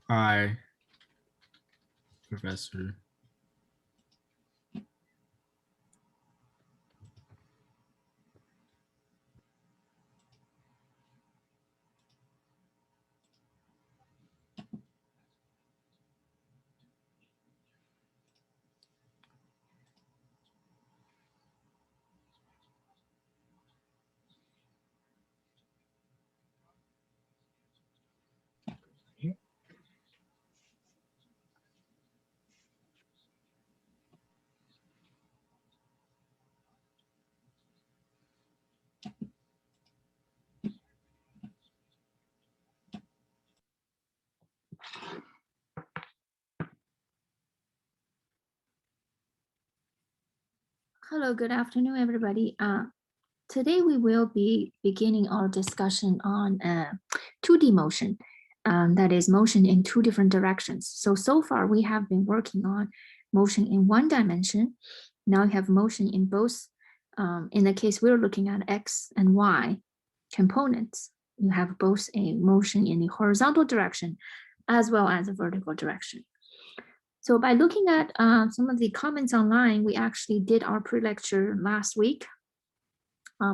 Hi, Professor. Hello, good afternoon, everybody. Today we will be beginning our discussion on 2D motion, that is motion in two different directions. So far we have been working on motion in one dimension. Now we have motion in both. In the case we're looking at X and Y components, you have both a motion in the horizontal direction as well as a vertical direction. So by looking at some of the comments online, we actually did our pre-lecture last week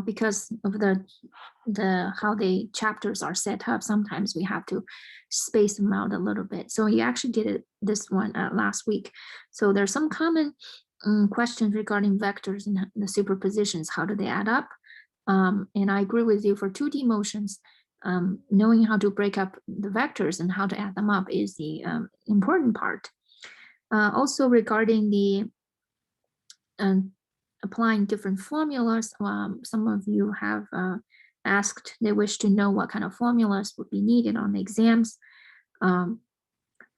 because of the how the chapters are set up. Sometimes we have to space them out a little bit. So he actually did it this one last week. So there's some common questions regarding vectors and the superpositions. How do they add up? And I agree with you for 2D motions. Knowing how to break up the vectors and how to add them up is the important part. Also regarding the applying different formulas, some of you have asked, they wish to know what kind of formulas would be needed on the exams. So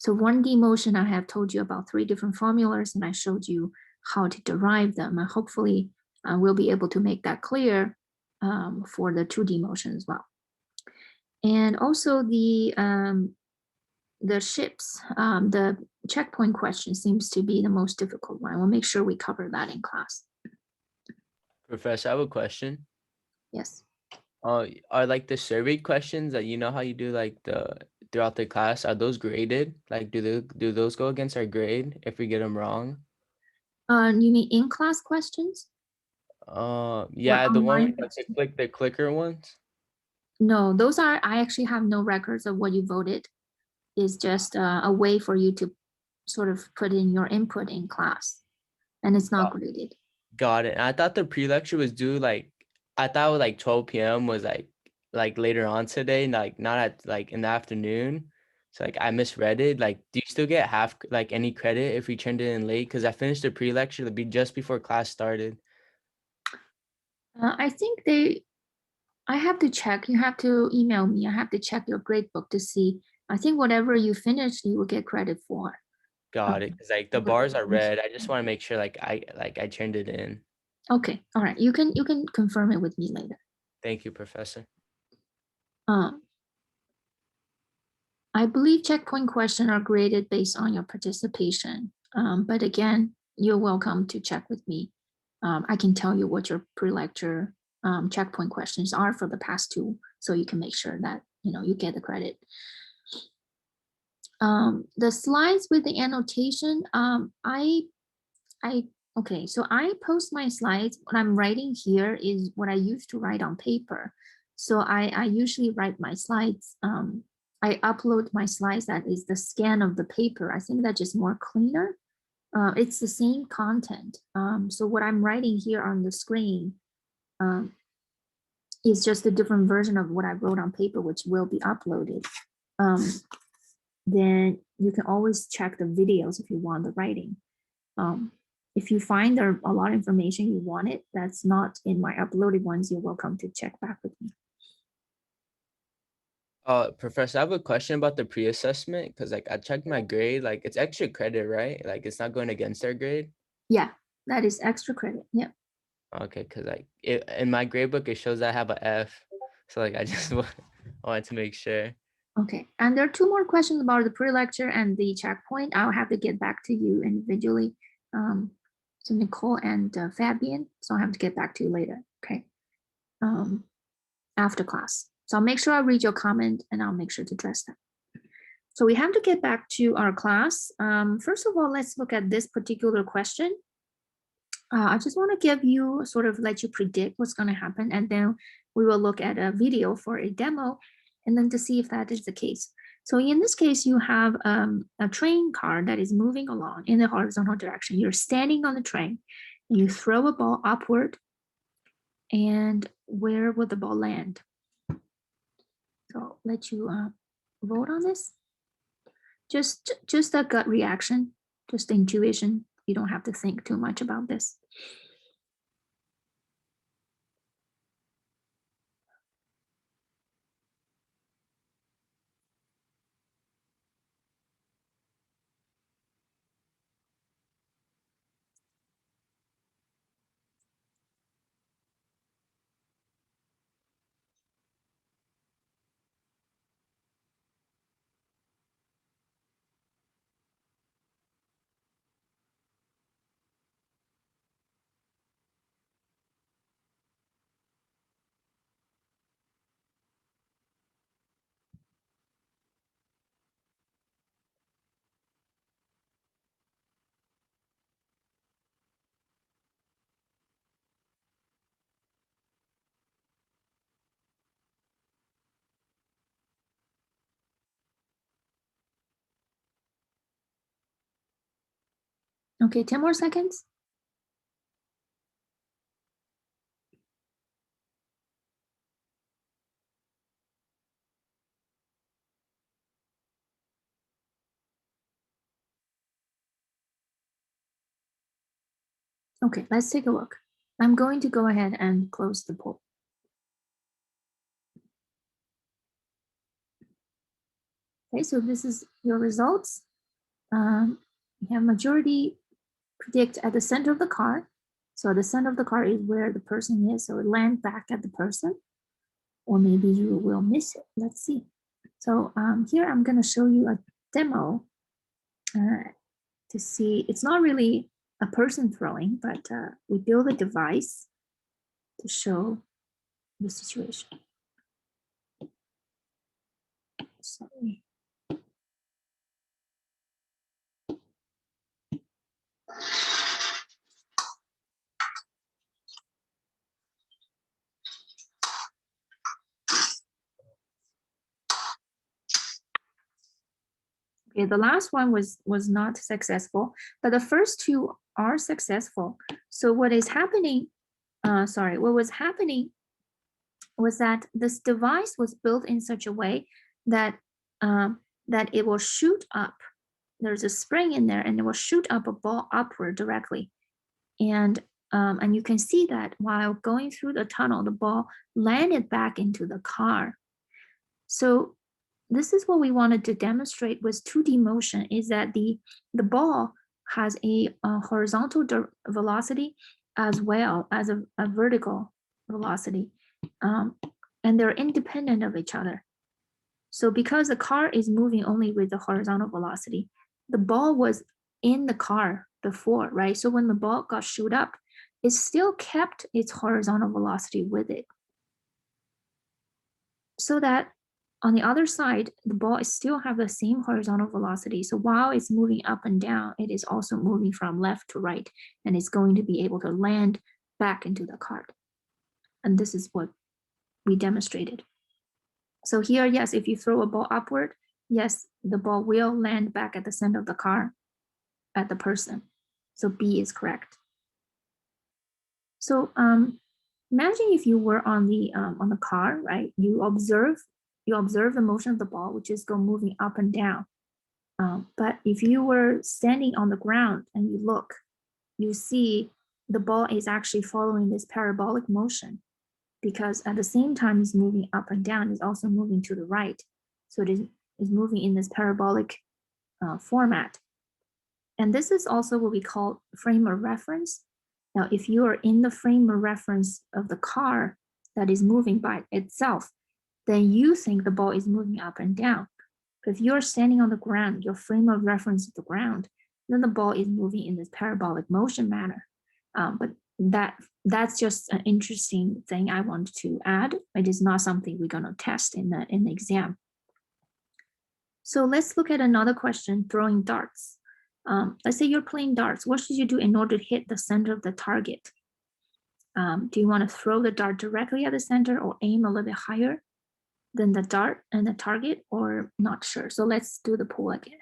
1D motion, I have told you about 3 different formulas and I showed you how to derive them. And hopefully we'll be able to make that clear for the 2D motion as well. And also the ships, the checkpoint question seems to be the most difficult one. We'll make sure we cover that in class. Professor, I have a question. Yes. Are like the survey questions that how you do like throughout the class, are those graded? Like do those go against our grade if we get them wrong? You mean in-class questions? Or Yeah, the one online where you questions? click the clicker ones. No, those are, I actually have no records of what you voted. It's just a way for you to sort of put in your input in class, and it's not Got, graded. got it. And I thought the pre-lecture was due I thought like 12 p.m. was like later on today, like not at like in the afternoon. So like I misread it. Like, do you still get half like any credit if we turned it in late? Because I finished the pre-lecture to be just before class started. I think I have to check. You have to email me. I have to check your grade book to see. I think whatever you finish, you will get credit for. Got it. Um, Because like the bars are red. I just want to make sure I turned it in. Okay, all right. You can confirm it with me later. Thank you, Professor. Um, I believe checkpoint questions are graded based on your participation. But again, you're welcome to check with me. I can tell you what your pre-lecture checkpoint questions are for the past 2, so you can make sure that you get the credit. The slides with the annotation, okay, so I post my slides. What I'm writing here is what I used to write on paper. So I usually write my slides. I upload my slides, that is the scan of the paper. I think that's just more cleaner. It's the same content. So what I'm writing here on the screen is just a different version of what I wrote on paper, which will be uploaded. Then you can always check the videos if you want the writing. If you find there are a lot of information you wanted that's not in my uploaded ones, you're welcome to check back with me. Professor, I have a question about the pre-assessment because like I checked my grade, like it's extra credit, right? Like it's not going against our grade. Yeah, that is extra credit. Yeah. Okay, because like in my grade book it shows I have a F, so like I just wanted to make sure. Okay. And there are 2 more questions about the pre-lecture and the checkpoint. I'll have to get back to you individually. So Nicole and Fabian. So I'll have to get back to you later. Okay. After class. So I'll make sure I read your comment and I'll make sure to address that. So we have to get back to our class. First of all, let's look at this particular question. I just want to give you sort of let you predict what's going to happen, and then we will look at a video for a demo, and then to see if that is the case. So in this case, you have a train car that is moving along in the horizontal direction. You're standing on the train, and you throw a ball upward, and where would the ball land? So let you vote on this. Just a gut reaction, just intuition. You don't have to think too much about this. Okay, 10 more seconds. Okay, let's take a look. I'm going to go ahead and close the poll. Okay, so this is your results. You have majority predict at the center of the car. So the center of the car is where the person is, so it lands back at the person, or maybe you will miss it. Let's see. So here I'm going to show you a demo to see. It's not really a person throwing, but we build a device to show the situation. Sorry. Okay, the last one was not successful, but the first two are successful. So what is happening? What was happening was that this device was built in such a way that that it will shoot up. There's a spring in there, and it will shoot up a ball upward directly, and you can see that while going through the tunnel, the ball landed back into the car. So this is what we wanted to demonstrate with 2D motion, is that the ball has a horizontal velocity as well as a vertical velocity, and they're independent of each other. So because the car is moving only with the horizontal velocity, the ball was in the car before, right? So when the ball got shoot up, it still kept its horizontal velocity with it. So that on the other side, the ball is still have the same horizontal velocity. So while it's moving up and down, it is also moving from left to right, and it's going to be able to land back into the cart. And this is what we demonstrated. So here, yes, if you throw a ball upward, yes, the ball will land back at the center of the car at the person. So B is correct. So imagine if you were on the car, right? You observe the motion of the ball, which is moving up and down. But if you were standing on the ground and you look, you see the ball is actually following this parabolic motion, because at the same time it's moving up and down, it's also moving to the right. So it is moving in this parabolic format. And this is also what we call frame of reference. Now, if you are in the frame of reference of the car that is moving by itself, then you think the ball is moving up and down. But if you're standing on the ground, your frame of reference is the ground, then the ball is moving in this parabolic motion manner. But that's just an interesting thing I wanted to add. It is not something we're going to test in the exam. So let's look at another question, throwing darts. Let's say you're playing darts. What should you do in order to hit the center of the target? Do you want to throw the dart directly at the center or aim a little bit higher than the dart and the target, or not sure? So let's do the poll again.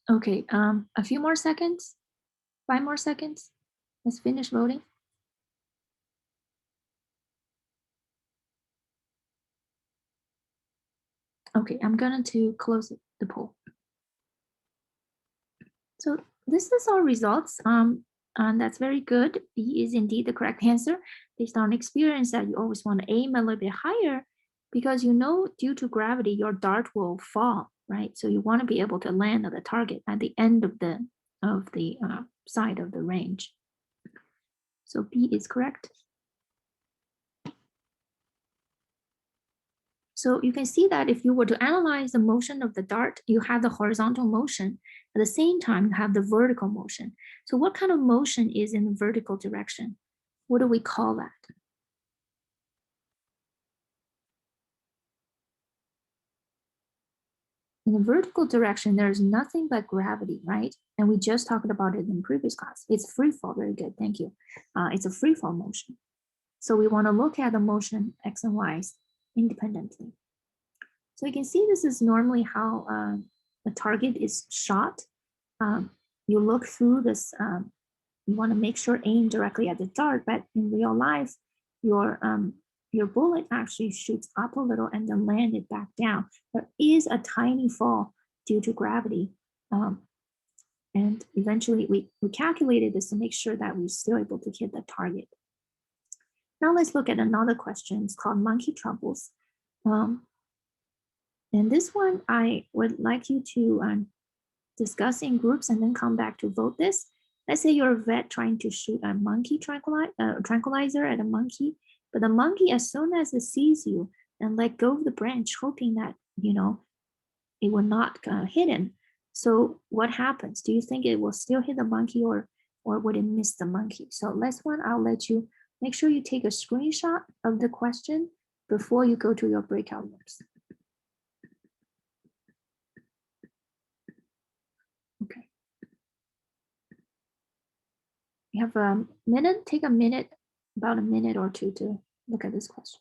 Okay, a few more seconds, 5 more seconds. Let's finish voting. Okay, I'm going to close the poll. So this is our results. And that's very good. B is indeed the correct answer based on experience that you always want to aim a little bit higher because you know due to gravity your dart will fall, right? So you want to be able to land at the target at the end of the side of the range. So B is correct. So you can see that if you were to analyze the motion of the dart, you have the horizontal motion. At the same time, you have the vertical motion. So what kind of motion is in the vertical direction? What do we call that? In the vertical direction, there's nothing but gravity, right? And we just talked about it in previous class. It's free fall, very good, thank you. It's a free fall motion. So we wanna look at the motion X and Y's independently. So you can see this is normally how a target is shot. You look through this, you want to make sure aim directly at the dart, but in real life, your bullet actually shoots up a little and then landed back down. There is a tiny fall due to gravity. And eventually we calculated this to make sure that we're still able to hit the target. Now let's look at another question. It's called monkey troubles. And this one, I would like you to discuss in groups and then come back to vote this. Let's say you're a vet trying to shoot a monkey tranquilizer at a monkey, but the monkey, as soon as it sees you and let go of the branch, hoping that, you know, it will not hit him. So what happens? Do you think it will still hit the monkey or would it miss the monkey? So last one, I'll let you make sure you take a screenshot of the question before you go to your breakout rooms. Okay. You have a minute, take a minute, about a minute or two to look at this question.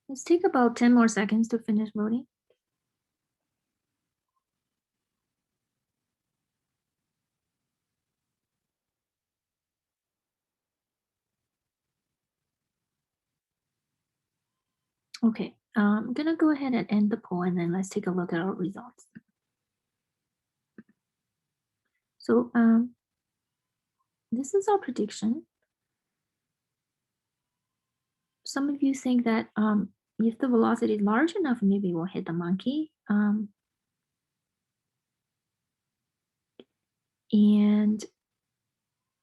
Let's take about 10 more seconds to finish voting. Okay, I'm gonna go ahead and end the poll and then let's take a look at our results. So this is our prediction. Some of you think that if the velocity is large enough, maybe we'll hit the monkey. And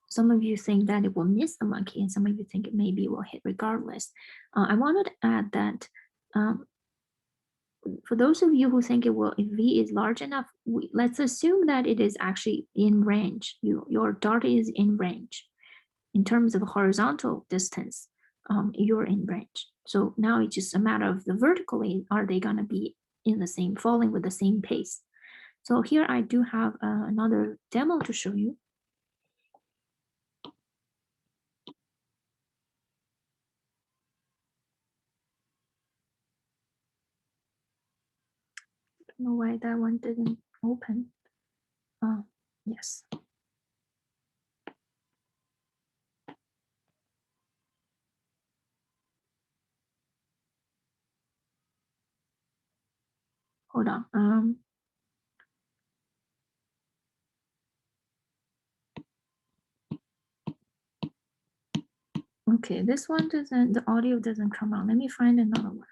some of you think that it will miss the monkey, and some of you think it maybe will hit regardless. I wanted to add that for those of you who think it will, if V is large enough, let's assume that it is actually in range. Your dart is in range. In terms of horizontal distance, you're in range. So now it's just a matter of the vertically, are they gonna be in the same, falling with the same pace? So here I do have another demo to show you. I don't know why that one didn't open. Yes. Hold on. Okay, this one doesn't, the audio doesn't come out. Let me find another one.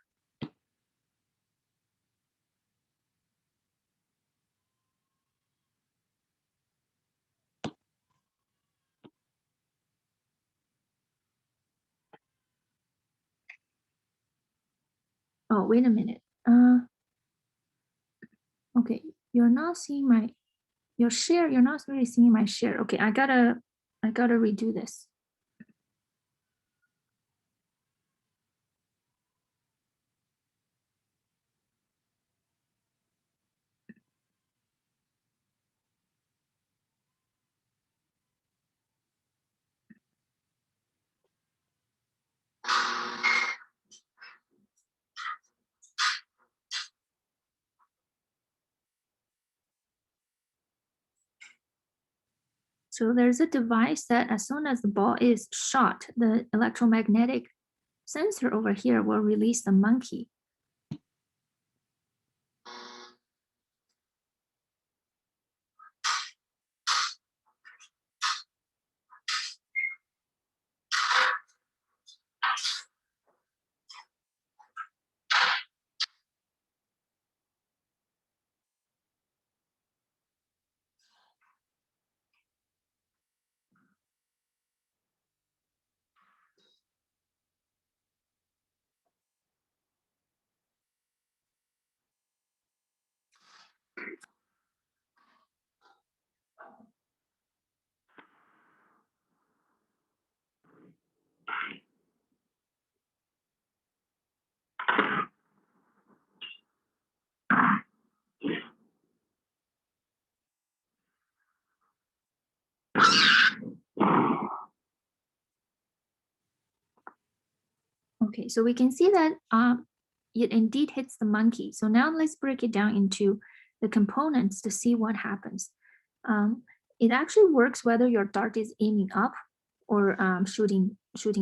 Oh, wait a minute. Okay, you're not seeing your share. You're not really seeing my share. Okay, I gotta redo this. So there's a device that as soon as the ball is shot, the electromagnetic sensor over here will release the monkey. Okay, so we can see that it indeed hits the monkey. So now let's break it down into the components to see what happens. It actually works whether your dart is aiming up or shooting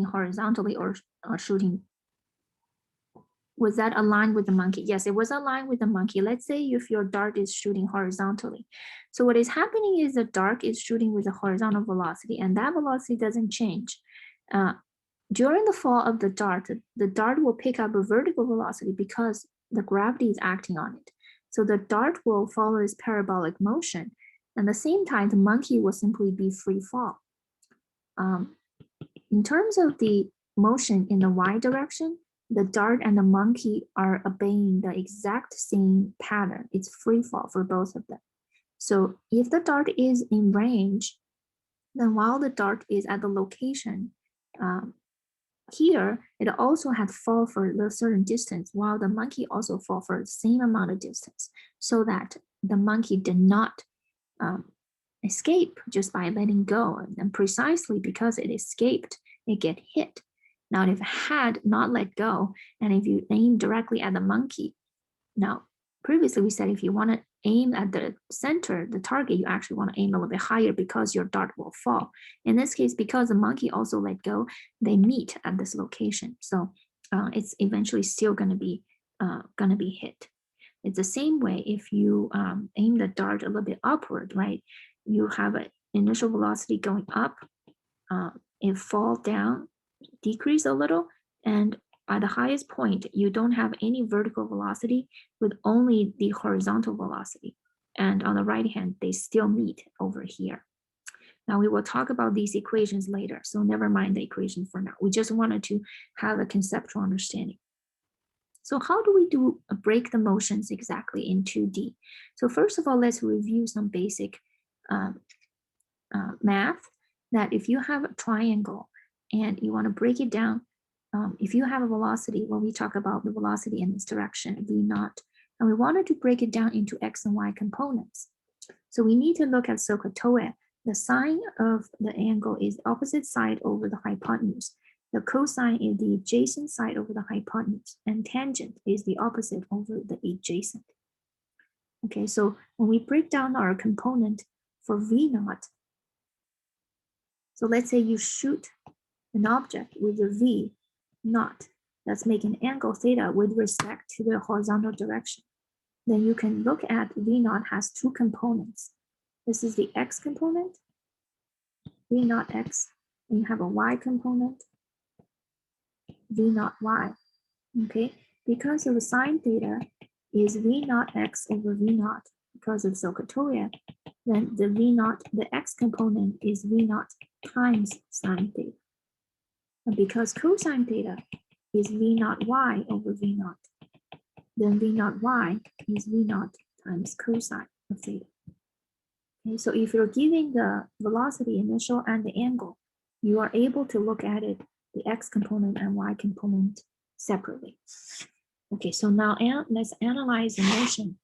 horizontally or shooting. Was that aligned with the monkey? Yes, it was aligned with the monkey. Let's say if your dart is shooting horizontally. So what is happening is the dart is shooting with a horizontal velocity, and that velocity doesn't change. During the fall of the dart will pick up a vertical velocity because the gravity is acting on it. So the dart will follow its parabolic motion. And at the same time, the monkey will simply be free fall. In terms of the motion in the y direction, the dart and the monkey are obeying the exact same pattern. It's free fall for both of them. So if the dart is in range, then while the dart is at the location, here, it also had fall for a certain distance, while the monkey also fall for the same amount of distance, so that the monkey did not escape just by letting go. And precisely because it escaped, it get hit. Now, if had not let go, and if you aim directly at the monkey, now previously we said if you want to aim at the center, the target, you actually want to aim a little bit higher because your dart will fall. In this case, because the monkey also let go, they meet at this location. So it's eventually still going to be hit. It's the same way if you aim the dart a little bit upward, right? You have an initial velocity going up, it fall down, decrease a little, and at the highest point, you don't have any vertical velocity with only the horizontal velocity. And on the right hand, they still meet over here. Now we will talk about these equations later, so never mind the equation for now. We just wanted to have a conceptual understanding. So how do we break the motions exactly in 2D? So first of all, let's review some basic math, that if you have a triangle and you want to break it down, if you have a velocity, when we talk about the velocity in this direction, v naught, and we wanted to break it down into x and y components. So we need to look at SOHCAHTOA. The sine of the angle is the opposite side over the hypotenuse. The cosine is the adjacent side over the hypotenuse, and tangent is the opposite over the adjacent. Okay, so when we break down our component for v naught, so let's say you shoot an object with a v naught that's making an angle theta with respect to the horizontal direction. Then you can look at v naught has two components. This is the x component, v naught x, and you have a y component, v naught y. Okay, because of the sine theta is v naught x over v naught because of SOHCAHTOA, then the v naught, the x component is v naught times sine theta. And because cosine theta is v naught y over v naught, then v naught y is v naught times cosine of theta. Okay, so if you're giving the velocity initial and the angle, you are able to look at it, the x component and y component separately. Okay, so now let's analyze the motion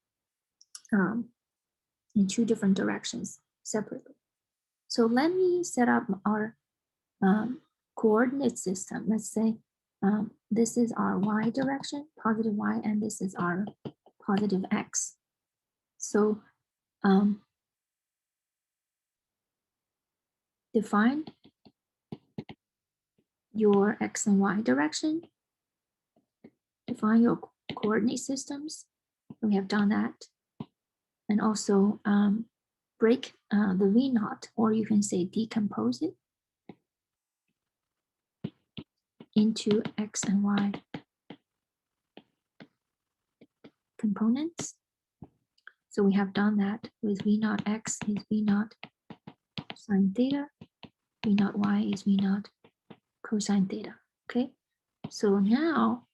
in two different directions separately. So let me set up our coordinate system. Let's say this is our y direction, positive y, and this is our positive x. So define your x and y direction. Define your coordinate systems. We have done that. And also break the v naught, or you can say decompose it into x and y components. So we have done that with v naught x is v naught sine theta, v naught y is v naught cosine theta. Okay, so now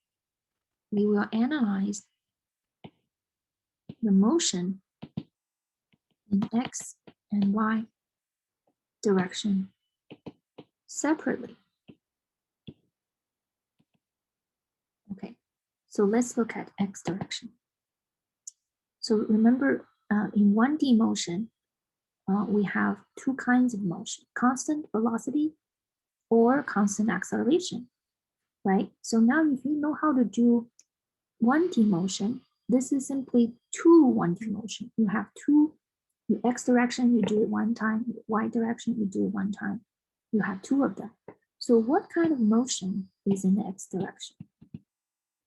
we will analyze the motion in x and y direction separately. Okay, so let's look at x direction. So remember, in 1D motion, we have two kinds of motion: constant velocity or constant acceleration, right? So now if you know how to do 1D motion, this is simply two 1D motion. You have two, the x direction, you do it one time, y direction, you do it one time. You have two of them. So what kind of motion is in the x direction?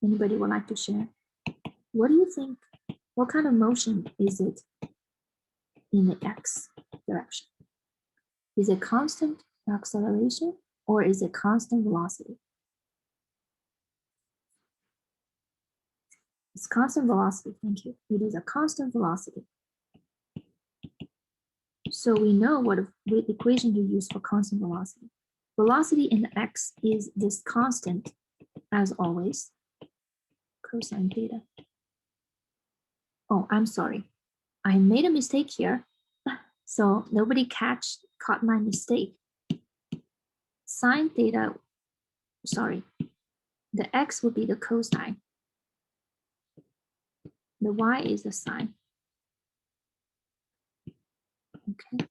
Anybody would like to share? What do you think? What kind of motion is it in the x direction? Is it constant acceleration or is it constant velocity? It's constant velocity, thank you. It is a constant velocity. So we know what equation to use for constant velocity. Velocity in the x is this constant, as always, cosine theta. Oh, I'm sorry. I made a mistake here. So nobody caught my mistake. Sine theta, sorry, the x would be the cosine. The y is the sine. Okay.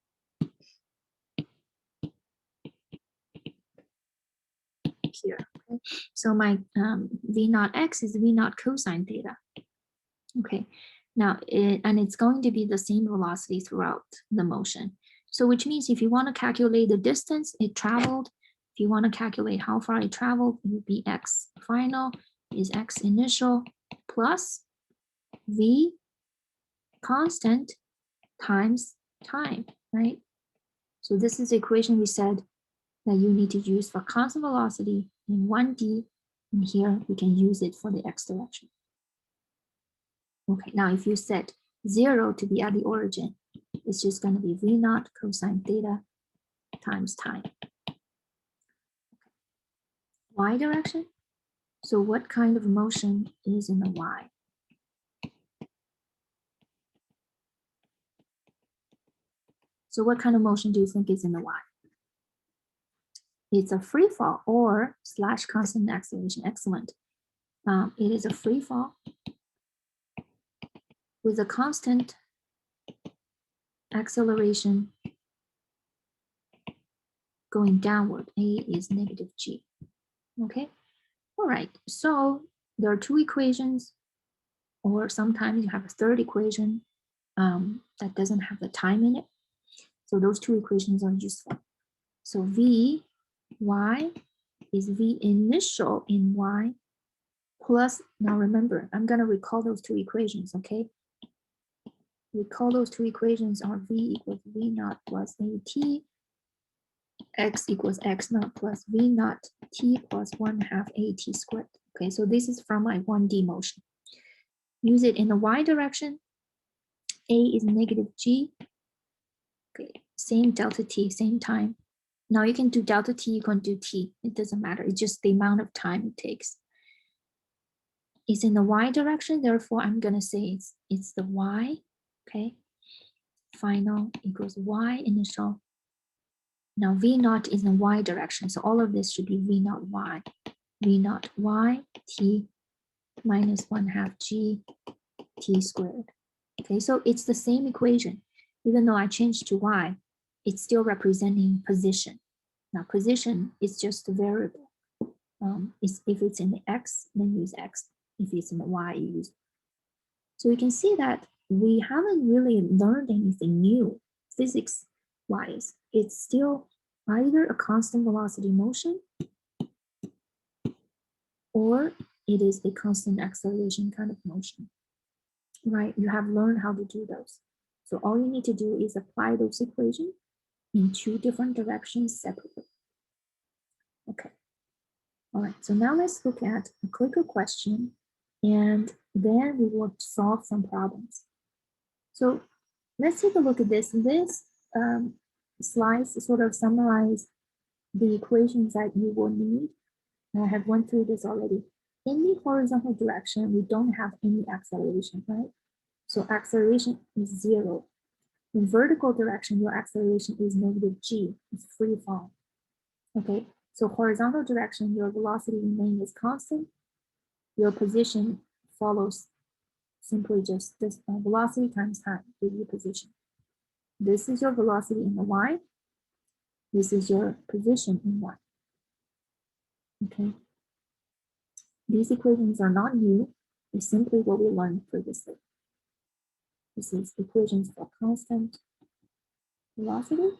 right here. Okay? So my v naught x is v naught cosine theta. Okay, now and it's going to be the same velocity throughout the motion. So which means if you want to calculate the distance it traveled, if you want to calculate how far it traveled, it would be x final is x initial plus v constant times time, right? So this is the equation we said that you need to use for constant velocity in 1D, and here we can use it for the x direction. Okay, now if you set 0 to be at the origin, it's just going to be v naught cosine theta times time. Y direction. So what kind of motion is in the y? So what kind of motion do you think is in the y? It's a free fall or slash constant acceleration. Excellent. It is a free fall with a constant acceleration going downward. A is negative g. Okay. All right. So there are two equations, or sometimes you have a third equation that doesn't have the time in it. So those two equations are useful. So v y is v initial in y plus, now remember, I'm going to recall those two equations, okay? Recall those two equations are v equals v naught plus at, x equals x naught plus v naught t plus 1/2 at squared. Okay, so this is from my 1D motion. Use it in the y direction. A is negative g. Okay, same delta t, same time. Now you can do delta t, you can do t. It doesn't matter. It's just the amount of time it takes. It's in the y direction, therefore I'm gonna say it's the y. Okay, final equals y initial. Now v naught is in the y direction, so all of this should be v naught y. V naught y t minus 1/2 g t squared. Okay, so it's the same equation. Even though I changed to y, it's still representing position. Now position is just a variable. If it's in the x, then use x. If it's in the y, you use. So you can see that we haven't really learned anything new physics-wise. It's still either a constant velocity motion or it is a constant acceleration kind of motion, right? You have learned how to do those. So all you need to do is apply those equations in two different directions separately. Okay. All right, so now let's look at a clicker question and then we will solve some problems. So let's take a look at this. This slides sort of summarize the equations that you will need. I have went through this already. In the horizontal direction, we don't have any acceleration, right? So acceleration is 0. In vertical direction, your acceleration is negative g, it's free fall. Okay, so horizontal direction, your velocity remains constant. Your position follows simply just this velocity times time with your position. This is your velocity in the y. This is your position in y. Okay. These equations are not new. It's simply what we learned previously. This is equations for constant velocity.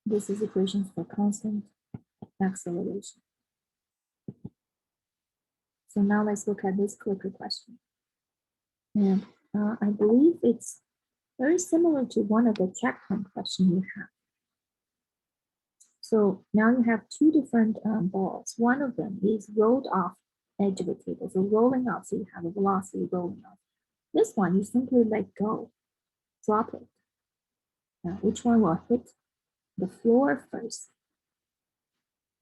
This is equations for constant acceleration. So now let's look at this clicker question. And I believe it's very similar to one of the checkpoint questions you have. So now you have two different balls. One of them is rolled off edge of the table. So rolling off, so you have a velocity rolling off. This one, you simply let go, drop it. Now, which one will hit the floor first?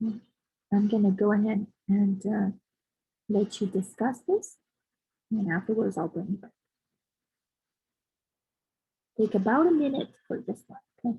I'm gonna go ahead and let you discuss this. And afterwards, I'll bring it back. Take about a minute for this one, okay?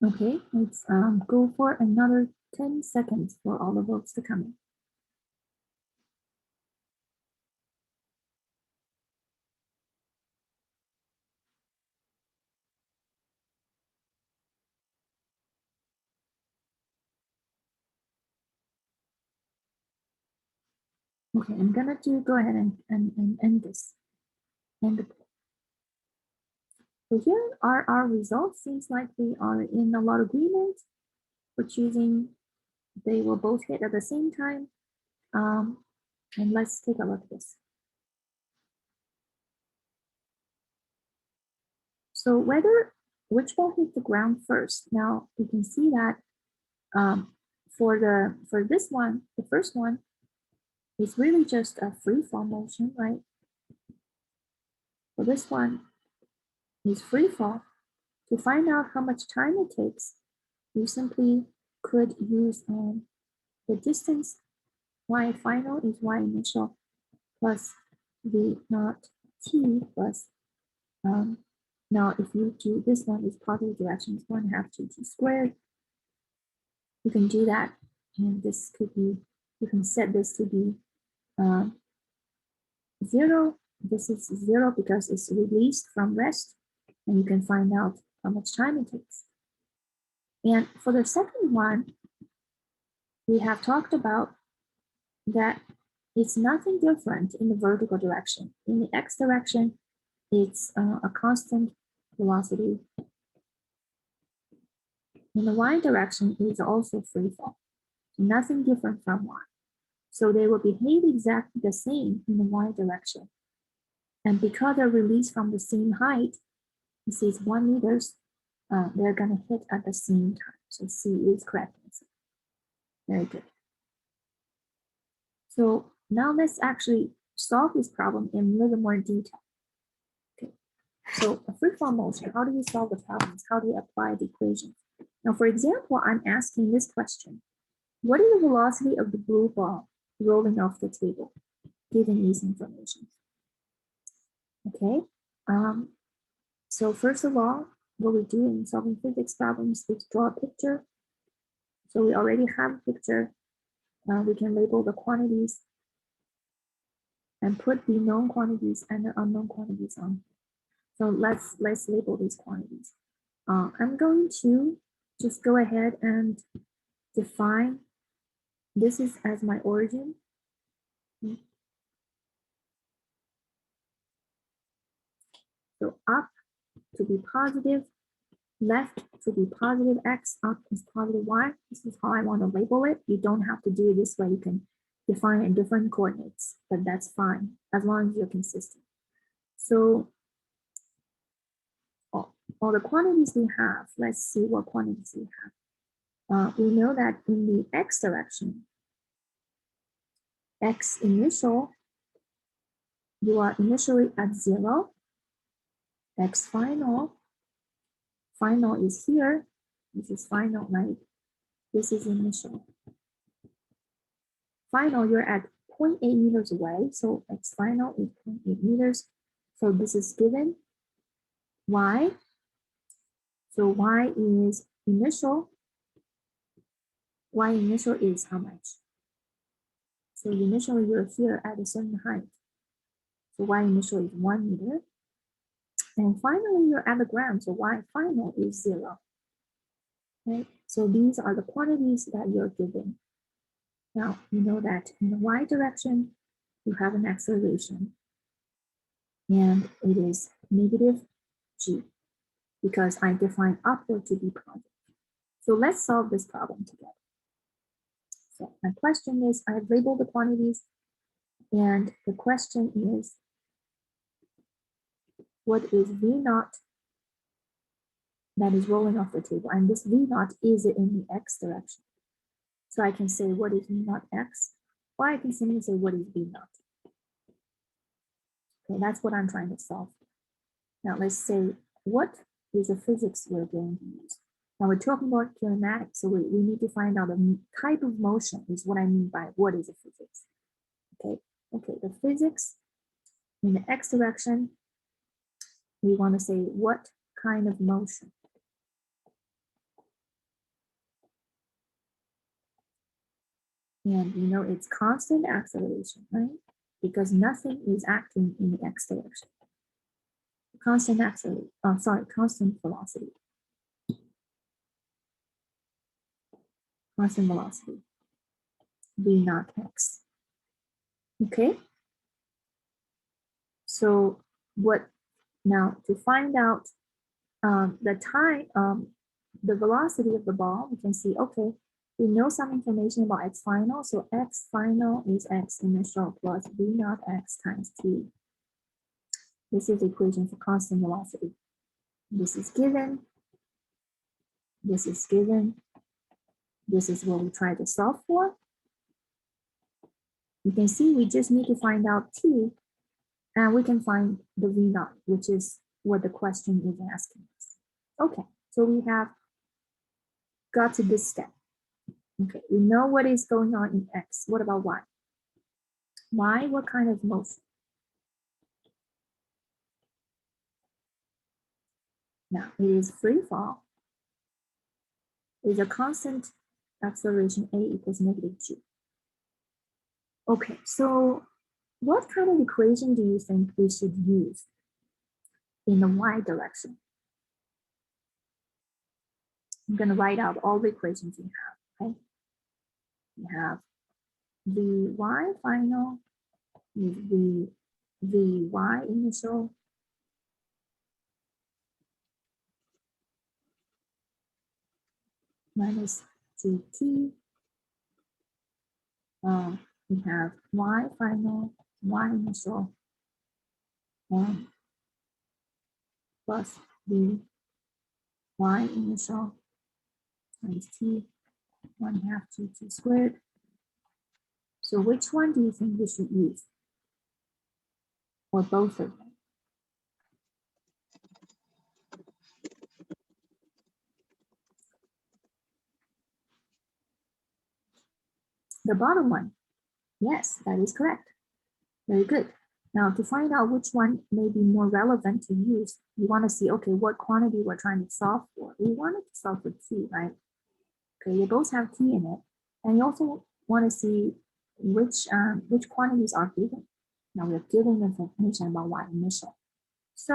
Okay, let's go for another 10 seconds for all the votes to come in. Okay, I'm gonna go ahead and end this. End the poll. So here are our results. Seems like we are in a lot of agreement for choosing. They will both hit at the same time. And let's take a look at this. So which ball hit the ground first? Now you can see that for this one, the first one, it's really just a free fall motion, right? For this one is free fall. To find out how much time it takes, you simply could use the distance. Y final is Y initial plus V naught T plus, now if you do this one is positive direction, it's 1/2 T squared. You can do that, and this could be, you can set this to be 0. This is 0 because it's released from rest, and you can find out how much time it takes. And for the second one, we have talked about that it's nothing different in the vertical direction. In the x direction, it's a constant velocity. In the y direction, it's also free fall. Nothing different from y. So they will behave exactly the same in the y direction. And because they're released from the same height, this is 1 meters, they're gonna hit at the same time. So C is correct answer. Very good. So now let's actually solve this problem in a little more detail. Okay. So a free fall motion, how do you solve the problems? How do you apply the equation? Now, for example, I'm asking this question. What is the velocity of the blue ball rolling off the table, given these information? Okay, so first of all, what we do in solving physics problems is draw a picture. So we already have a picture. We can label the quantities and put the known quantities and the unknown quantities on. So let's label these quantities. I'm going to just go ahead and define this is as my origin. So up to be positive, left to be positive x, up is positive y. This is how I want to label it. You don't have to do it this way. You can define in different coordinates, but that's fine as long as you're consistent. So all the quantities we have, let's see what quantities we have. We know that in the x direction, x initial, you are initially at 0. X final is here. This is final, right? This is initial. Final, you're at 0.8 meters away. So x final is 0.8 meters. So this is given. Y. So y is initial. Y initial is how much? So initially you're here at a certain height. So y initial is 1 meter. And finally you're at the ground. So y final is 0. Right? So these are the quantities that you're given. Now you know that in the y direction, you have an acceleration. And it is negative g, because I define upward to be positive. So let's solve this problem together. So my question is, I've labeled the quantities, and the question is, what is V naught that is rolling off the table? And this V naught is in the x direction. So I can say, what is V naught x? Or I can simply say, what is V naught? Okay, that's what I'm trying to solve. Now let's say, what is the physics we're going to use? Now we're talking about kinematics, so we need to find out the type of motion is what I mean by what is the physics. Okay, the physics in the x direction, we want to say what kind of motion. And you know it's constant acceleration, right? Because nothing is acting in the x direction. Constant acceleration, constant velocity. Constant velocity, v naught x. Okay. So what now to find out the time, the velocity of the ball, we can see, okay, we know some information about x final. So x final is x initial plus v naught x times t. This is the equation for constant velocity. This is given. This is given. This is what we try to solve for. You can see we just need to find out t, and we can find the v naught, which is what the question is asking us. Okay, so we have got to this step. Okay, we know what is going on in x. What about y? Y, what kind of motion? Now, it is free fall. It is a constant acceleration a equals -g. Okay, so what kind of equation do you think we should use in the y direction? I'm going to write out all the equations you have, okay? You have the y final is the y initial minus gt. We have y final, y initial, plus the y initial times t, 1/2 gt squared. So which one do you think we should use? Or both of them? The bottom one. Yes, that is correct. Very good. Now to find out which one may be more relevant to use, you want to see, okay, what quantity we're trying to solve for. We wanted to solve for t, right? Okay, they both have t in it. And you also want to see which quantities are given. Now we're given information about y initial. So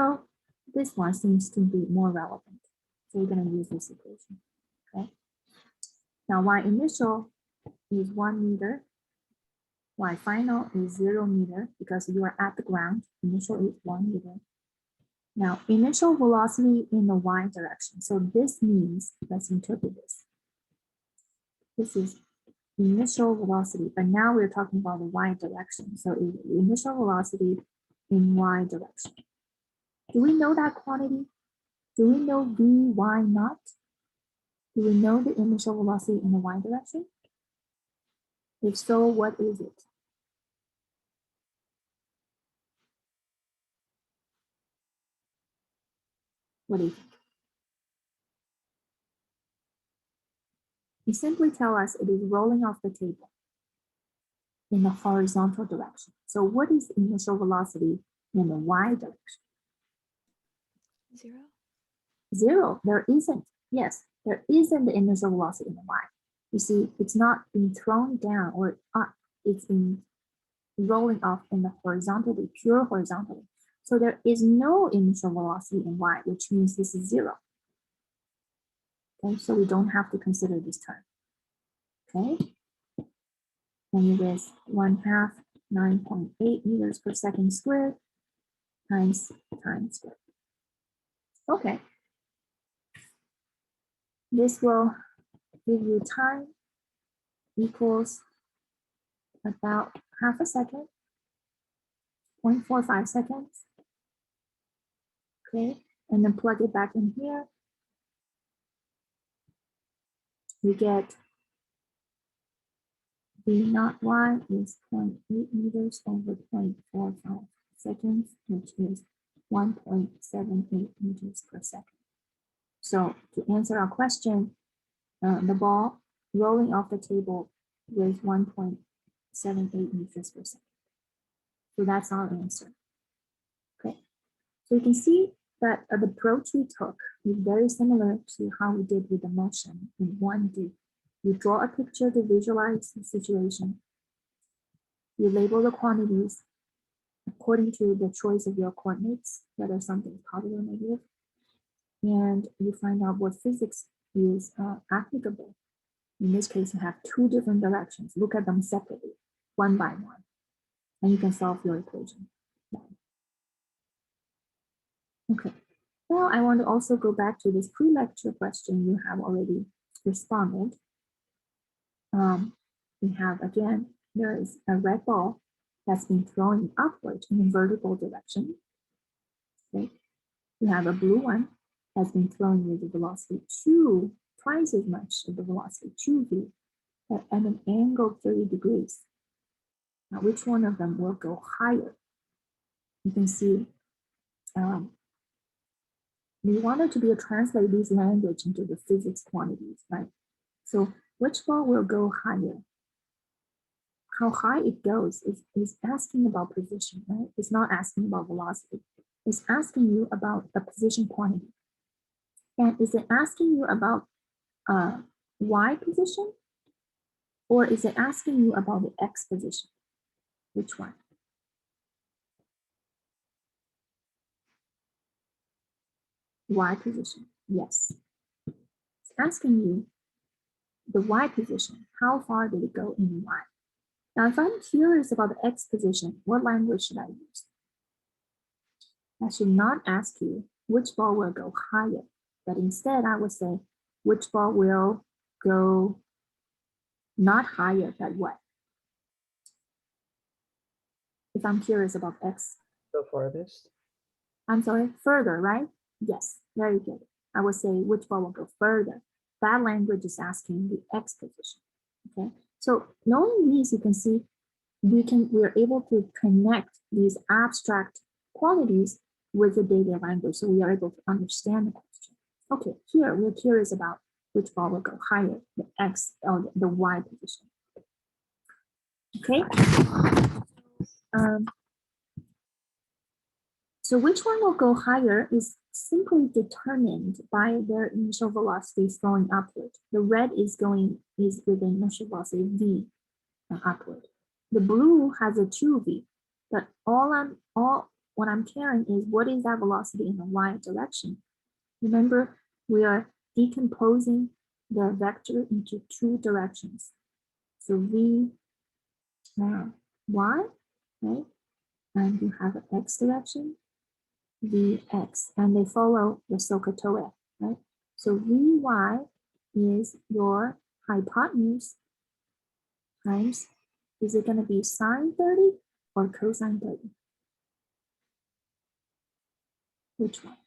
this one seems to be more relevant. So we're going to use this equation. Okay. Now y initial is 1 meter. Y final is 0 meter because you are at the ground. Initial is 1 meter. Now initial velocity in the y direction. So this means, let's interpret this. This is initial velocity, but now we're talking about the y direction. So initial velocity in y direction. Do we know that quantity? Do we know vy naught? Do we know the initial velocity in the y direction? If so, what is it? What do you think? You simply tell us it is rolling off the table in the horizontal direction. So what is initial velocity in the y direction? 0. 0. There isn't. Yes, there isn't the initial velocity in the y. You see, it's not being thrown down or up. It's in rolling off in the horizontally, pure horizontally. So there is no initial velocity in y, which means this is 0. Okay, so we don't have to consider this term. Okay, and it is 1/2 9.8 meters per second squared times time squared. Okay, this will give you time equals about 1/2 second, 0.45 seconds. Okay, and then plug it back in here. We get v naught y is 0.8 meters over 0.45 seconds, which is 1.78 meters per second. So to answer our question, the ball rolling off the table with 1.78 meters per second. So that's our answer. Okay, so you can see that the approach we took is very similar to how we did with the motion in 1D. You draw a picture to visualize the situation. You label the quantities according to the choice of your coordinates, whether something is positive or negative. And you find out what physics is applicable. In this case, you have two different directions. Look at them separately, one by one, and you can solve your equation. Okay, now I want to also go back to this pre-lecture question you have already responded. We have, again, there is a red ball that's been thrown upward in a vertical direction. Okay, we have a blue one that's been thrown with the velocity twice as much of the velocity 2v at an angle of 30 degrees. Now, which one of them will go higher? You can see we wanted to be able to translate this language into the physics quantities, right? So which ball will go higher? How high it goes is asking about position, right? It's not asking about velocity. It's asking you about a position quantity. And is it asking you about y position? Or is it asking you about the x position? Which one? Y position, yes. It's asking you the y position. How far did it go in y? Now, if I'm curious about the x position, what language should I use? I should not ask you which ball will go higher, but instead I would say which ball will go not higher than what? If I'm curious about x. The farthest. I'm sorry, further, right? Yes, very good. I would say which ball will go further. That language is asking the x position. Okay, so knowing these, you can see we're able to connect these abstract qualities with the data language, so we are able to understand the question. Okay, here we're curious about which ball will go higher, the x or the y position. Okay. So which one will go higher is simply determined by their initial velocity going upward. The red is with the initial velocity v upward. The blue has a 2v, but what I'm caring is what is that velocity in the y direction. Remember, we are decomposing the vector into two directions. So v y, right? And you have an x direction, vx, and they follow the SOHCAHTOA, right? So vy is your hypotenuse times, is it going to be sine 30 or cosine 30? Which one?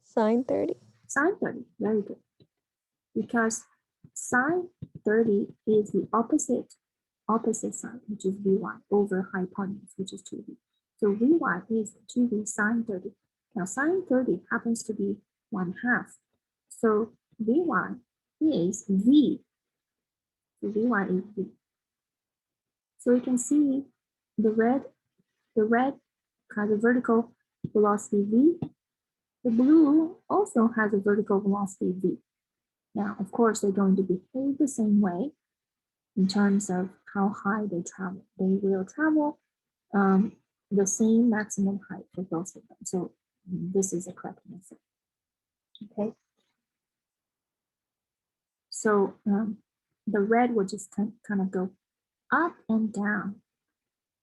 Sine 30. Sine 30, very good. Because sine 30 is the opposite side, which is vy, over hypotenuse, which is 2v. So vy is 2v sine 30. Now sine 30 happens to be 1/2. So vy is v. So vy is v. So you can see the red has a vertical velocity v. The blue also has a vertical velocity v. Now, of course, they're going to behave the same way in terms of how high they travel. They will travel the same maximum height for both of them. So this is a correct answer. Okay. So the red will just kind of go up and down.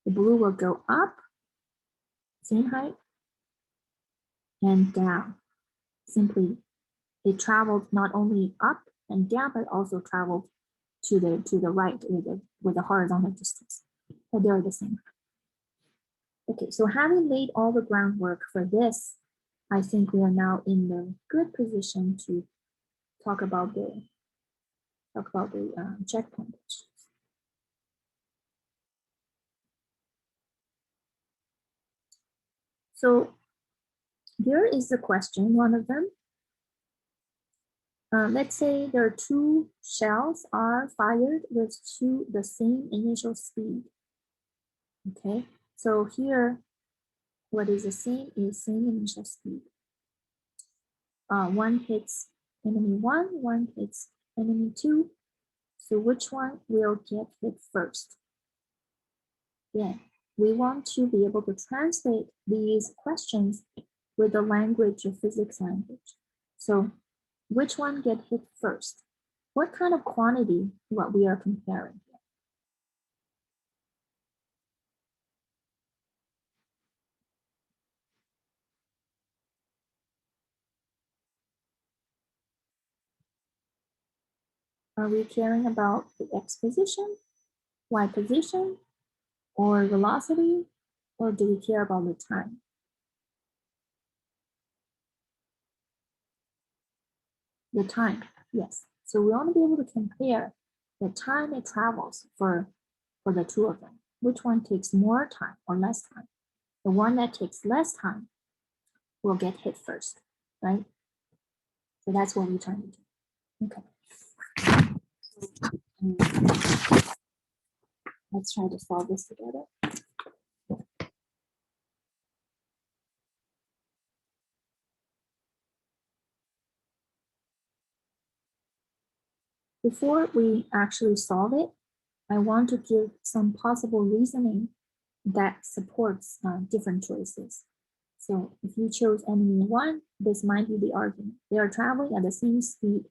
The blue will go up, same height, and down. Simply, it traveled not only up and down, but also traveled to the right with the horizontal distance. But they're the same. Okay, so having laid all the groundwork for this, I think we are now in the good position to talk about the checkpoint questions. So here is the question, one of them. Let's say there are two shells are fired with the same initial speed. Okay, so here, what is the same is same initial speed. one hits enemy 1, one hits enemy 2. So which one will get hit first? Yeah, we want to be able to translate these questions with the language of physics language. So which one get hit first? What kind of quantity what we are comparing here? Are we caring about the x position, y position, or velocity, or do we care about the time? The time, yes. So we want to be able to compare the time it travels for the two of them. Which one takes more time or less time? The one that takes less time will get hit first, right? So that's what we're trying to do. Okay. Let's try to solve this together. Before we actually solve it, I want to give some possible reasoning that supports different choices. So if you chose enemy 1, this might be the argument. They are traveling at the same speed,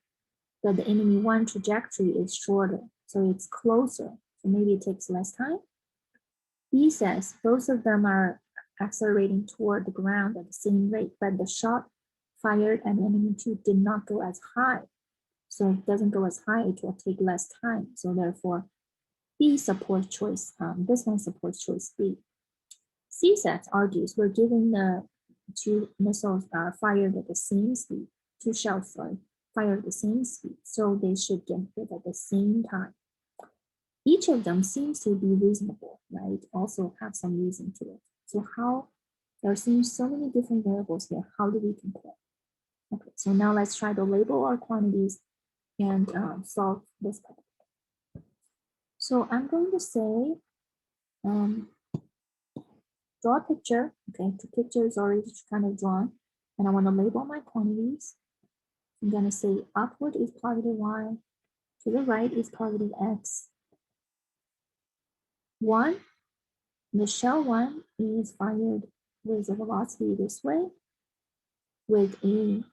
but the enemy 1 trajectory is shorter, so it's closer. So maybe it takes less time. B says both of them are accelerating toward the ground at the same rate, but the shot fired at enemy 2 did not go as high. So it doesn't go as high, it will take less time. So therefore, B supports choice, this one supports choice B. C set argues we're given the two missiles are fired at the same speed, two shells, sorry, fired at the same speed, so they should get hit at the same time. Each of them seems to be reasonable, right? Also have some reason to it. So how, there seems so many different variables here. How do we compare? Okay, so now let's try to label our quantities and solve this problem. So I'm going to say, draw a picture. Okay, the picture is already kind of drawn, and I want to label my quantities. I'm going to say upward is positive y, to the right is positive x. 1, the shell 1 is fired with a velocity this way with a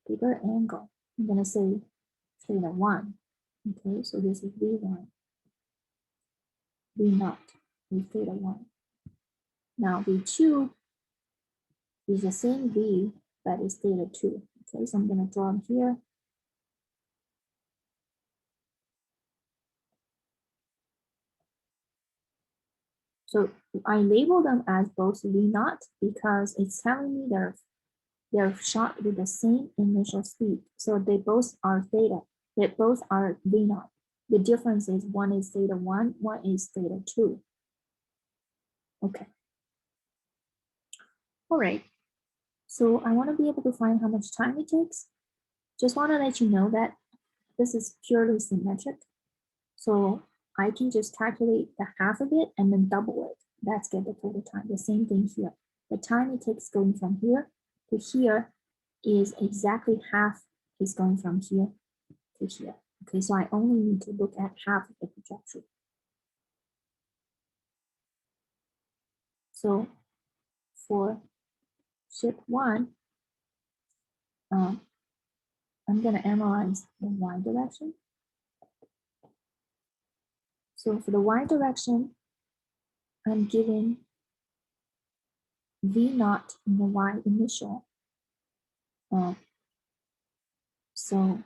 bigger angle. I'm going to say theta 1. Okay, so this is V1, V0 with theta 1. Now V2 is the same V, but it's theta 2. Okay, so I'm going to draw them here. So I label them as both V0 because it's telling me they're shot with the same initial speed. So they both are theta. They both are V0. The difference is one is theta 1, one is theta 2. Okay. All right. So I want to be able to find how much time it takes. Just want to let you know that this is purely symmetric. So I can just calculate the half of it and then double it. That's get the total time. The same thing here. The time it takes going from here to here is exactly half is going from here to here. Okay, so I only need to look at half of the trajectory. So for ship 1, I'm going to analyze the y direction. So for the y direction, I'm given V0 in the y initial. So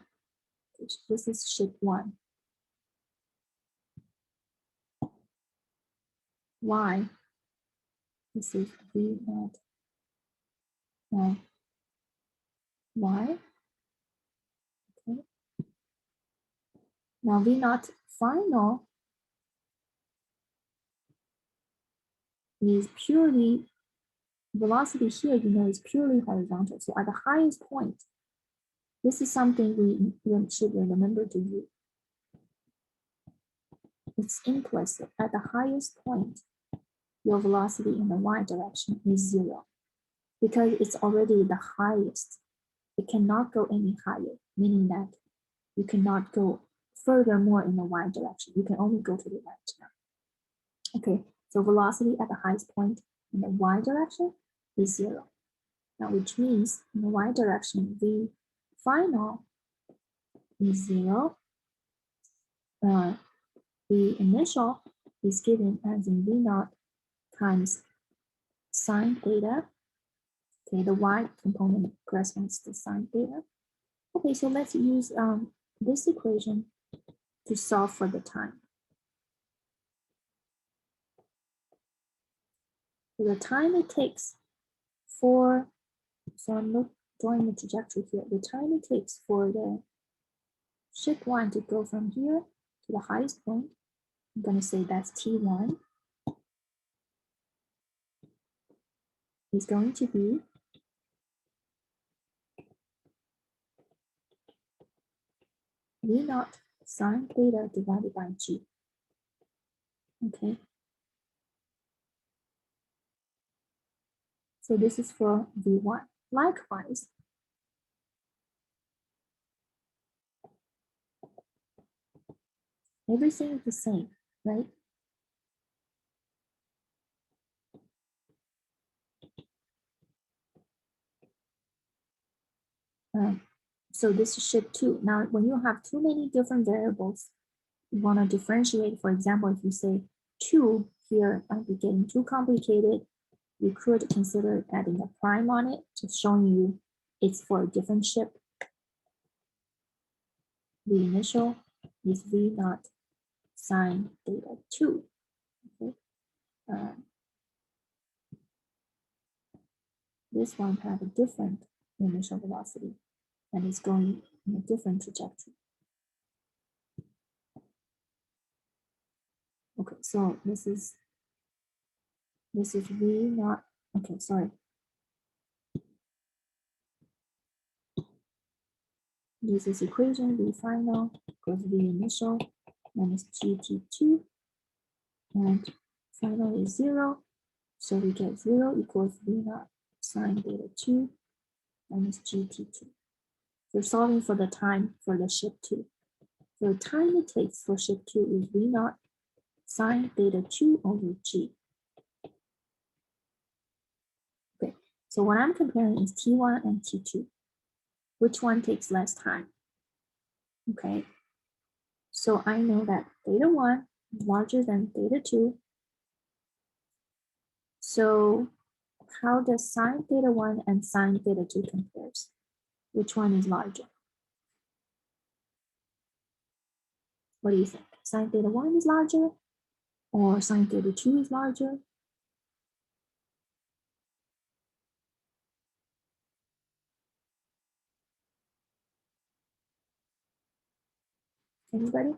this is ship 1. Y, this is V0 y. Okay. Now V0 final is purely, velocity here, you know, is purely horizontal. So at the highest point, this is something we should remember to do. It's implicit. At the highest point, your velocity in the y direction is 0 because it's already the highest. it cannot go any higher, meaning that you cannot go furthermore in the y direction. You can only go to the right now. Okay, so velocity at the highest point in the y direction is 0. Now, which means in the y direction, v final is 0. The initial is given as in v naught times sine theta. Okay, the y component corresponds to sine theta. Okay, so let's use this equation to solve for the time. So the time it takes for, so I'm drawing the trajectory here. The time it takes for the ship one to go from here to the highest point, I'm going to say that's T1, is going to be V naught sine theta divided by G. Okay. So this is for V1. Likewise, everything is the same, right? So this is ship 2. Now, when you have too many different variables, you want to differentiate. For example, if you say 2 here might be getting too complicated, you could consider adding a prime on it, just showing you it's for a different ship. The initial is V naught sine theta 2. Okay. This one has a different initial velocity and is going in a different trajectory. Okay, so this is V naught. Okay, sorry. This is equation V final equals V initial minus GT2, and final is 0. So we get 0 equals V naught sine theta 2 minus GT2. We're solving for the time for the ship 2. So the time it takes for ship 2 is V naught sine theta 2 over G. Okay, so what I'm comparing is T1 and T2. Which one takes less time? Okay, so I know that theta 1 is larger than theta 2. So how does sine theta 1 and sine theta 2 compares? Which one is larger? What do you think? Sine theta 1 is larger or sine theta 2 is larger? Anybody?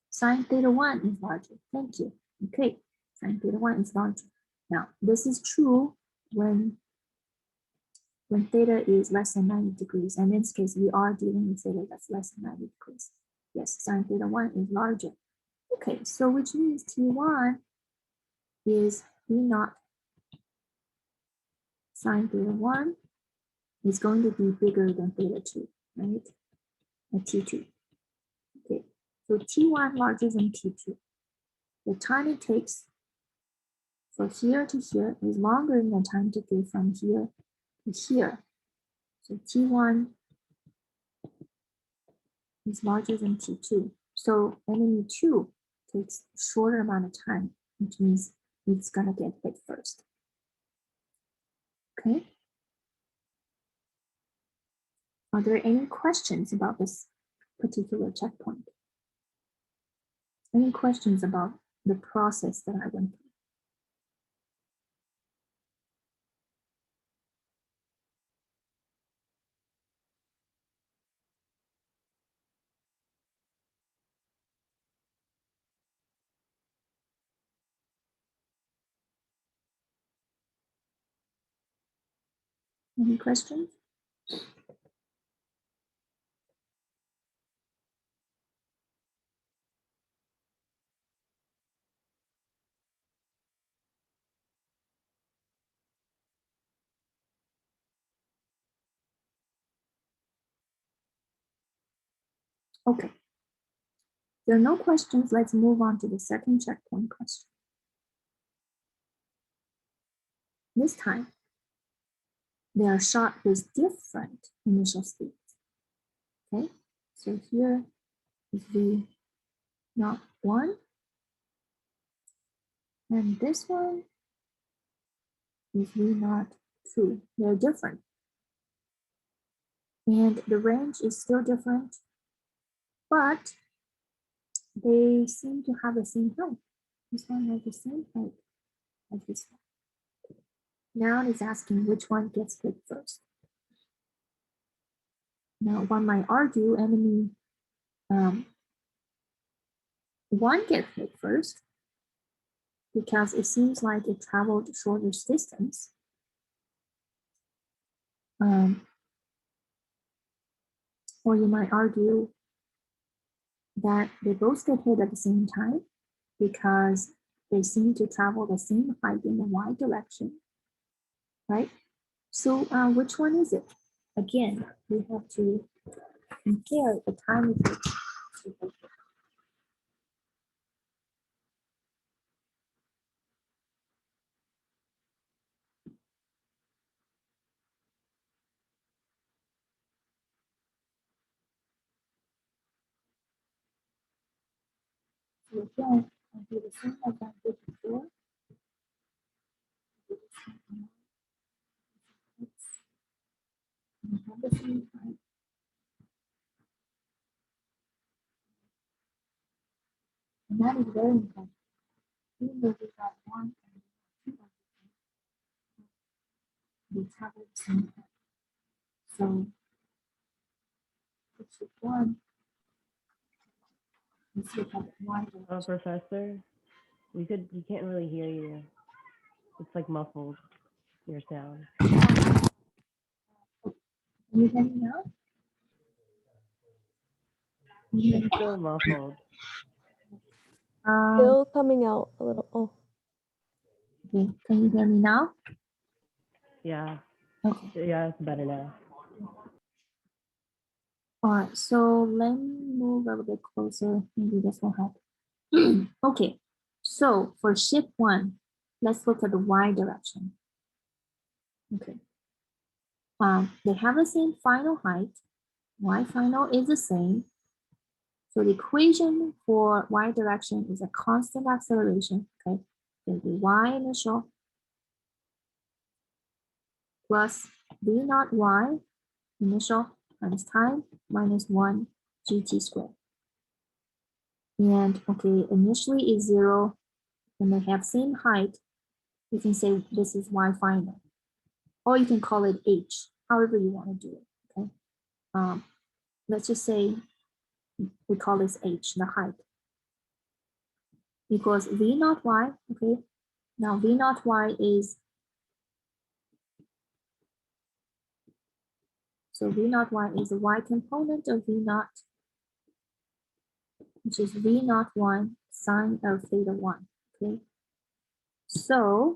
Sine theta 1 is larger. Thank you. Okay, sine theta 1 is larger. Now, this is true when theta is less than 90 degrees. And in this case, we are dealing with theta that's less than 90 degrees. Yes, sine theta 1 is larger. Okay, so which means T1 is V naught sine theta 1 is going to be bigger than theta 2, right? Or T2. Okay, so T1 larger than T2. The time it takes for here to here is longer than the time to get from here to here. So T1 is larger than T2. So enemy 2 takes a shorter amount of time, which means it's gonna get hit first. Okay. Are there any questions about this particular checkpoint? Any questions about the process that I went through? Any questions? Okay. There are no questions. Let's move on to the second checkpoint question. This time, they are shot with different initial speeds. Okay, so here is V naught 1, and this one is V naught 2. They're different. And the range is still different, but they seem to have the same height. This one has the same height as this one. Now it's asking which one gets hit first. Now one might argue enemy one gets hit first because it seems like it traveled shorter distance. Or you might argue that they both get hit at the same time because they seem to travel the same height in the y direction, right? So which one is it? Again, we have to compare the time it takes to hit. So again, I'll do the same as I did before. And have the same height. And that is very important. Even though we got one and two, we travel the same height. So it's one. Let's look at y Oh, direction. Professor, we can't really hear you. It's like muffled, your sound. Can you hear me now? Can you hear me? It's still muffled. Still coming out a little. Oh, Okay, can you hear me now? Yeah, Okay. yeah, it's better now. All right, so let me move a little bit closer. Maybe this will help. Okay, so for ship one, let's look at the y direction. Okay. They have the same final height. Y final is the same. So the equation for y direction is a constant acceleration. Okay, so the y initial plus v naught y initial times time minus 1 gt squared. And okay, initially is 0, and they have same height. You can say this is y final, or you can call it h, however you want to do it. Okay, let's just say we call this h, the height, equals v naught y. Okay, now v naught y is, so v naught y is the y component of v naught, which is v naught 1 sine of theta 1. Okay, so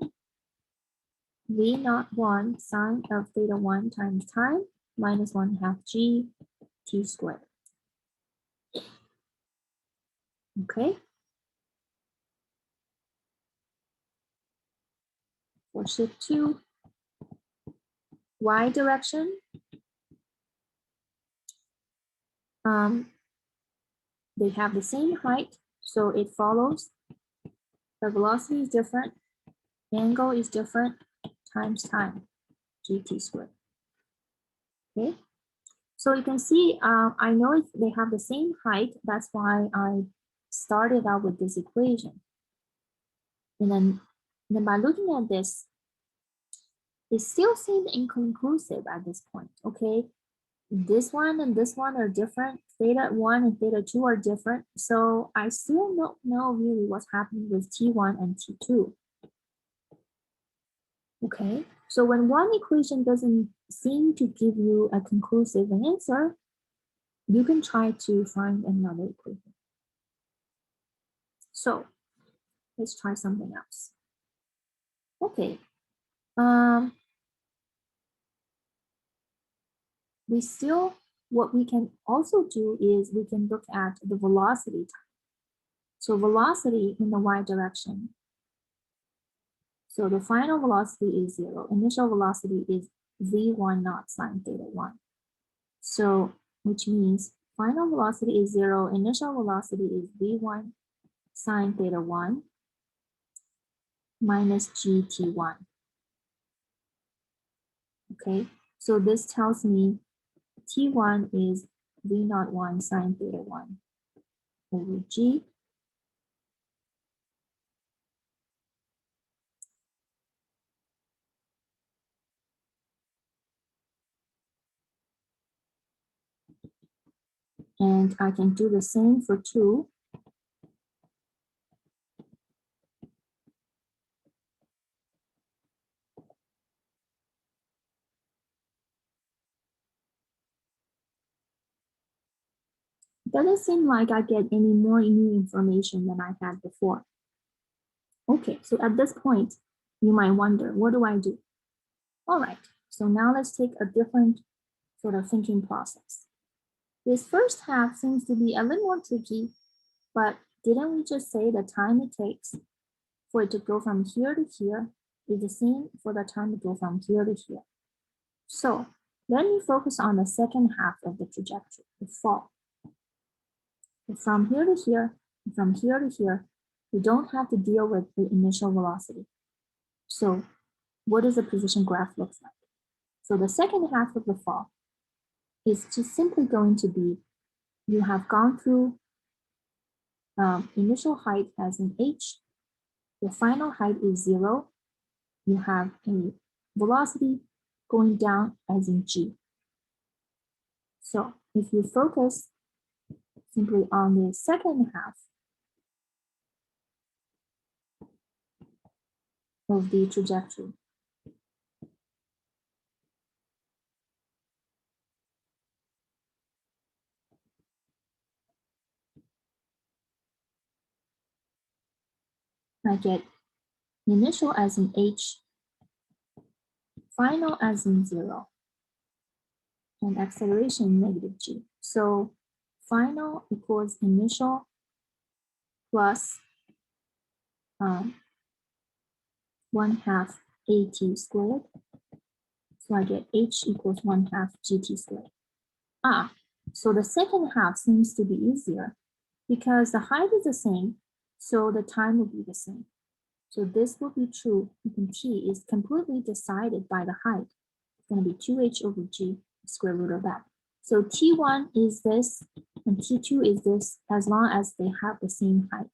v naught 1 sine of theta 1 times time minus 1/2 g t squared. Okay. For ship 2, y direction, they have the same height, so it follows the velocity is different, angle is different, times time, gt squared. Okay, so you can see, I know if they have the same height, that's why I started out with this equation. And then by looking at this, it still seems inconclusive at this point. Okay, this one and this one are different. Theta 1 and theta 2 are different. So I still don't know really what's happening with T1 and T2. Okay, so when one equation doesn't seem to give you a conclusive answer, you can try to find another equation. So let's try something else. Okay. What we can also do is we can look at the velocity time. So velocity in the y direction. So the final velocity is 0. Initial velocity is v1 naught sine theta 1. So which means final velocity is 0. Initial velocity is v1 sine theta 1 minus gt1. Okay, so this tells me t1 is v01 sine theta 1 over g. And I can do the same for 2. It doesn't seem like I get any more new information than I had before. Okay, so at this point, you might wonder, what do I do? All right, so now let's take a different sort of thinking process. This first half seems to be a little more tricky, but didn't we just say the time it takes for it to go from here to here is the same for the time to go from here to here? So let me focus on the second half of the trajectory, the fall. From here to here, from here to here, we don't have to deal with the initial velocity. So what does the position graph look like? So the second half of the fall is just simply going to be, you have gone through initial height as in h, the final height is 0, you have a velocity going down as in g. So if you focus simply on the second half of the trajectory, I get initial as in h, final as in 0, and acceleration negative g. So final equals initial plus 1/2 at squared. So I get h equals 1/2 gt squared. So the second half seems to be easier because the height is the same, so the time will be the same. So this will be true. T is completely decided by the height. It's going to be 2h over g, square root of that. So T1 is this, and T2 is this, as long as they have the same height.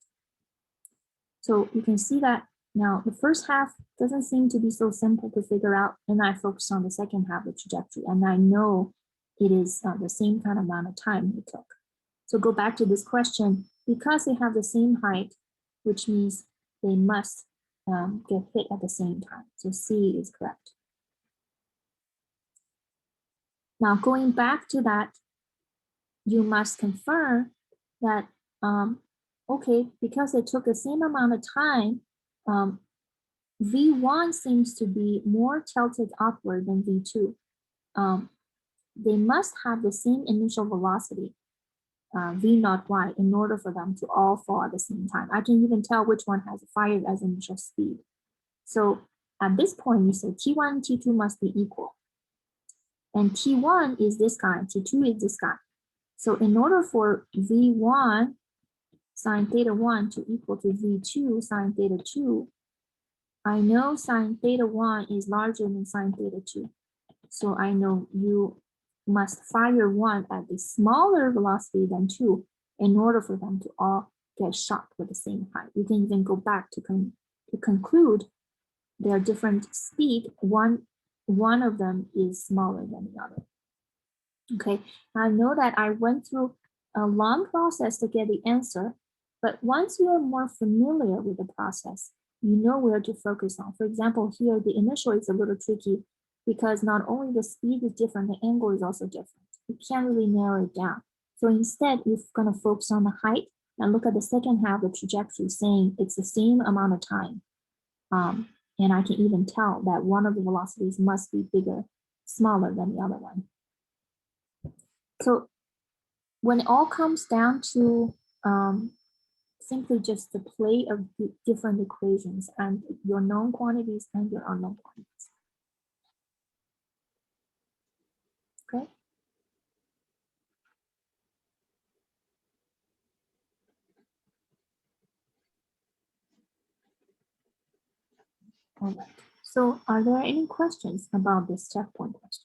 So you can see that now the first half doesn't seem to be so simple to figure out, and I focus on the second half of the trajectory, and I know it is the same kind of amount of time it took. So go back to this question, because they have the same height, which means they must get hit at the same time. So C is correct. Now going back to that, you must confirm that, okay, because they took the same amount of time, V1 seems to be more tilted upward than V2. They must have the same initial velocity, V naught y, in order for them to all fall at the same time. I can even tell which one has fired as initial speed. So at this point, you say T1 and T2 must be equal. And T1 is this guy, T2 is this guy. So in order for V1 sine theta 1 to equal to V2 sine theta 2, I know sine theta 1 is larger than sine theta 2. So I know you must fire 1 at a smaller velocity than 2 in order for them to all get shot with the same height. You can even go back to conclude their different speed. One of them is smaller than the other. Okay, I know that I went through a long process to get the answer, but once you are more familiar with the process, you know where to focus on. For example, here the initial is a little tricky. because not only the speed is different, the angle is also different. You can't really narrow it down. So instead, you're going to focus on the height and look at the second half of the trajectory, saying it's the same amount of time. And I can even tell that one of the velocities must be smaller than the other one. So when it all comes down to simply just the play of the different equations and your known quantities and your unknown quantities. Okay. All right. So are there any questions about this checkpoint question?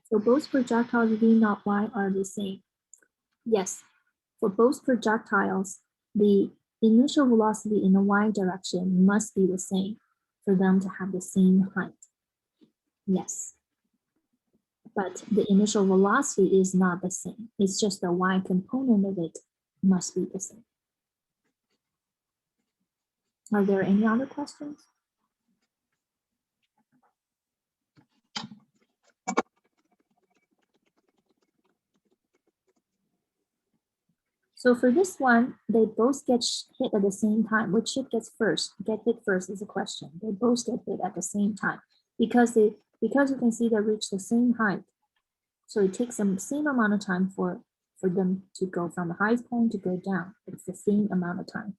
So both projectiles v naught y are the same. Yes, for both projectiles, the initial velocity in the y direction must be the same for them to have the same height. Yes. But the initial velocity is not the same. It's just the y component of it must be the same. Are there any other questions? So for this one, they both get hit at the same time. Which ship gets hit first is a question. They both get hit at the same time because you can see they reach the same height. So it takes them the same amount of time for them to go from the highest point to go down. It's the same amount of time.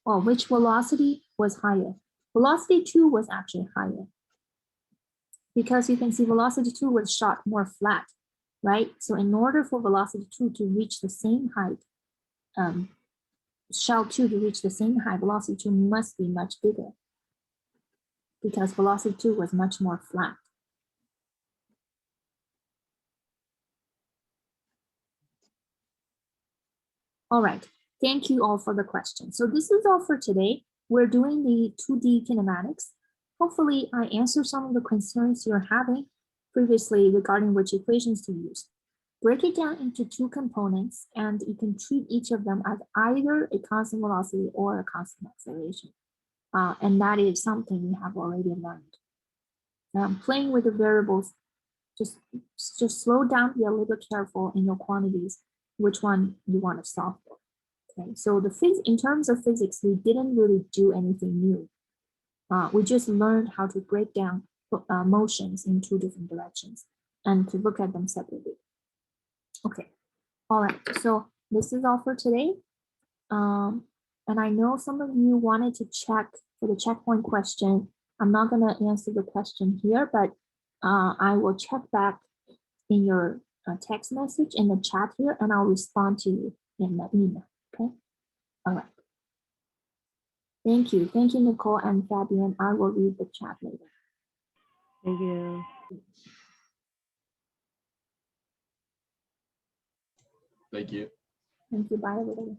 Oh, which velocity was higher? Velocity 2 was actually higher because you can see velocity 2 was shot more flat, right? So in order for velocity 2 to reach the same height, shell 2 to reach the same height, velocity 2 must be much bigger because velocity 2 was much more flat. All right, thank you all for the question. So this is all for today. We're doing the 2D kinematics. Hopefully I answered some of the concerns you're having previously regarding which equations to use. Break it down into two components and you can treat each of them as either a constant velocity or a constant acceleration. And that is something you have already learned. Playing with the variables, just slow down, be a little careful in your quantities, which one you want to solve for. Okay, so in terms of physics, we didn't really do anything new. We just learned how to break down motions in two different directions and to look at them separately. Okay, all right, so this is all for today. And I know some of you wanted to check for the checkpoint question. I'm not gonna answer the question here, but I will check back in your text message in the chat here and I'll respond to you in the email, okay? All right. Thank you, Nicole and Fabian. I will read the chat later. Thank you. Thank you. Thank you, bye everybody.